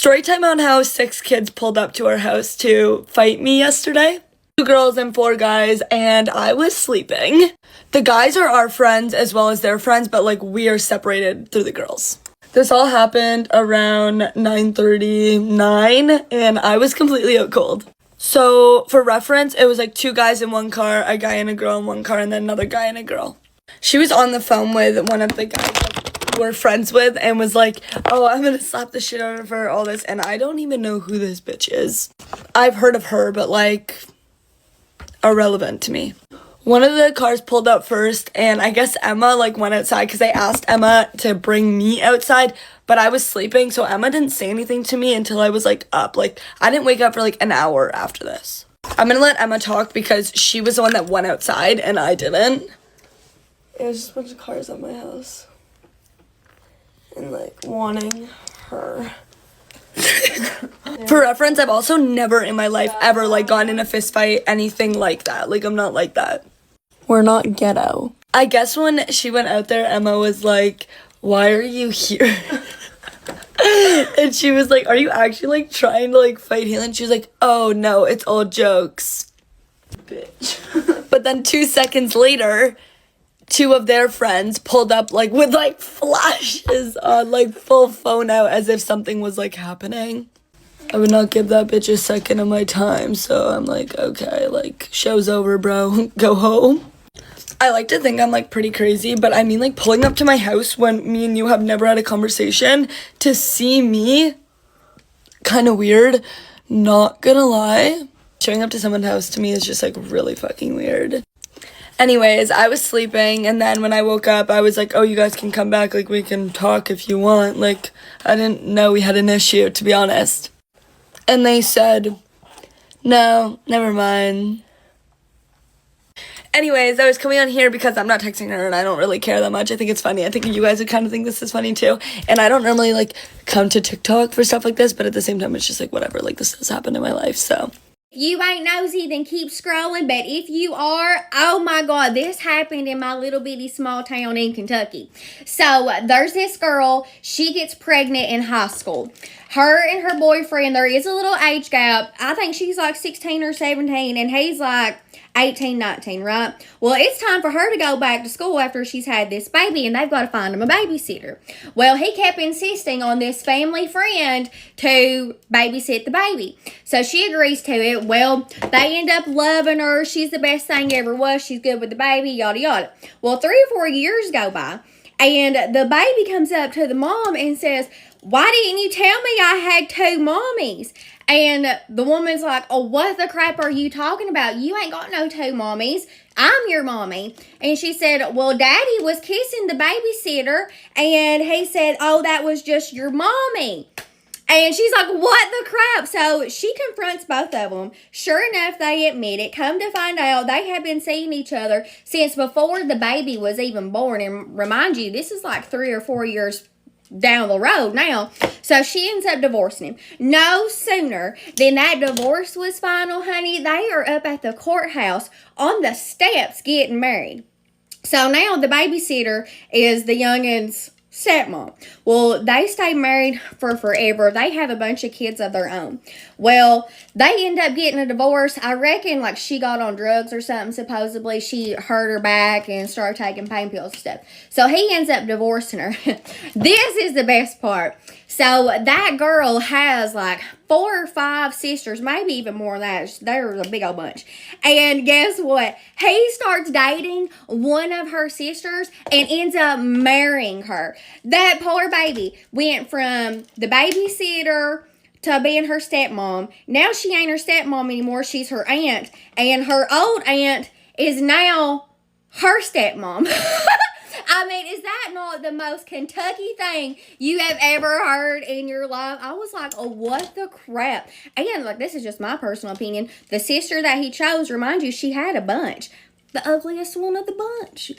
Story time on how 6 kids pulled up to our house to fight me yesterday. 2 girls and 4 guys, and I was sleeping. The guys are our friends as well as their friends, but like we are separated through the girls. This all happened around 9:39 and I was completely out cold. So for reference, it was like 2 guys in one car, a guy and a girl in one car, and then another guy and a girl. She was on the phone with one of the guys that we're friends with and was like, oh, I'm gonna slap the shit out of her, all this, and I don't even know who this bitch is. I've heard of her, but like, irrelevant to me. One of the cars pulled up first, and I guess Emma like went outside because I asked Emma to bring me outside, but I was sleeping, so Emma didn't say anything to me until I was like up. Like, I didn't wake up for like an hour after this. I'm gonna let Emma talk because she was the one that went outside and I didn't. It was just a bunch of cars at my house and like wanting her. For reference, I've also never in my life ever like gone in a fist fight, anything like that. Like, I'm not like that. We're not ghetto. I guess when she went out there, Emma was like, why are you here? And she was like, are you actually like trying to like fight Helen? She was like, oh no, it's all jokes. Bitch. But then 2 seconds later, 2 of their friends pulled up like with like flashes on, like full phone out as if something was like happening. I would not give that bitch a second of my time, so I'm like, okay, like, show's over, bro. Go home. I like to think I'm like pretty crazy, but I mean like pulling up to my house when me and you have never had a conversation to see me, kind of weird, not gonna lie. Showing up to someone's house to me is just like really fucking weird. Anyways, I was sleeping, and then when I woke up, I was like, oh, you guys can come back, like, we can talk if you want. Like, I didn't know we had an issue, to be honest. And they said, no, never mind. Anyways, I was coming on here because I'm not texting her, and I don't really care that much. I think it's funny. I think you guys would kind of think this is funny, too. And I don't normally, like, come to TikTok for stuff like this, but at the same time, it's just, like, whatever. Like, this has happened in my life, so. You ain't nosy, then keep scrolling. But if you are, oh my God, this happened in my little bitty small town in Kentucky. So there's this girl, she gets pregnant in high school. Her and her boyfriend, there is a little age gap. I think she's like 16 or 17 and he's like 18, 19, right? Well, it's time for her to go back to school after she's had this baby and they've got to find him a babysitter. Well, he kept insisting on this family friend to babysit the baby. So she agrees to it. Well, they end up loving her. She's the best thing ever was. She's good with the baby, yada, yada. Well, 3 or 4 years go by and the baby comes up to the mom and says, why didn't you tell me I had 2 mommies? And the woman's like, oh, what the crap are you talking about? You ain't got no 2 mommies. I'm your mommy. And she said, well, daddy was kissing the babysitter. And he said, oh, that was just your mommy. And she's like, what the crap? So she confronts both of them. Sure enough, they admit it. Come to find out, they have been seeing each other since before the baby was even born. And remind you, this is like 3 or 4 years down the road now. So she ends up divorcing him. No sooner than that divorce was final, honey, they are up at the courthouse on the steps getting married. So now the babysitter is the youngin's stepmom. Well, they stay married for forever. They have a bunch of kids of their own. Well, they end up getting a divorce. I reckon like she got on drugs or something. Supposedly she hurt her back and started taking pain pills and stuff. So he ends up divorcing her. This is the best part. So that girl has like 4 or 5 sisters, maybe even more than that. There's a big old bunch. And guess what? He starts dating one of her sisters and ends up marrying her. That poor baby went from the babysitter to being her stepmom. Now she ain't her stepmom anymore. She's her aunt. And her old aunt is now her stepmom. I mean, is that not the most Kentucky thing you have ever heard in your life? I was like, oh, what the crap? And, like, this is just my personal opinion. The sister that he chose, remind you, she had a bunch. The ugliest one of the bunch.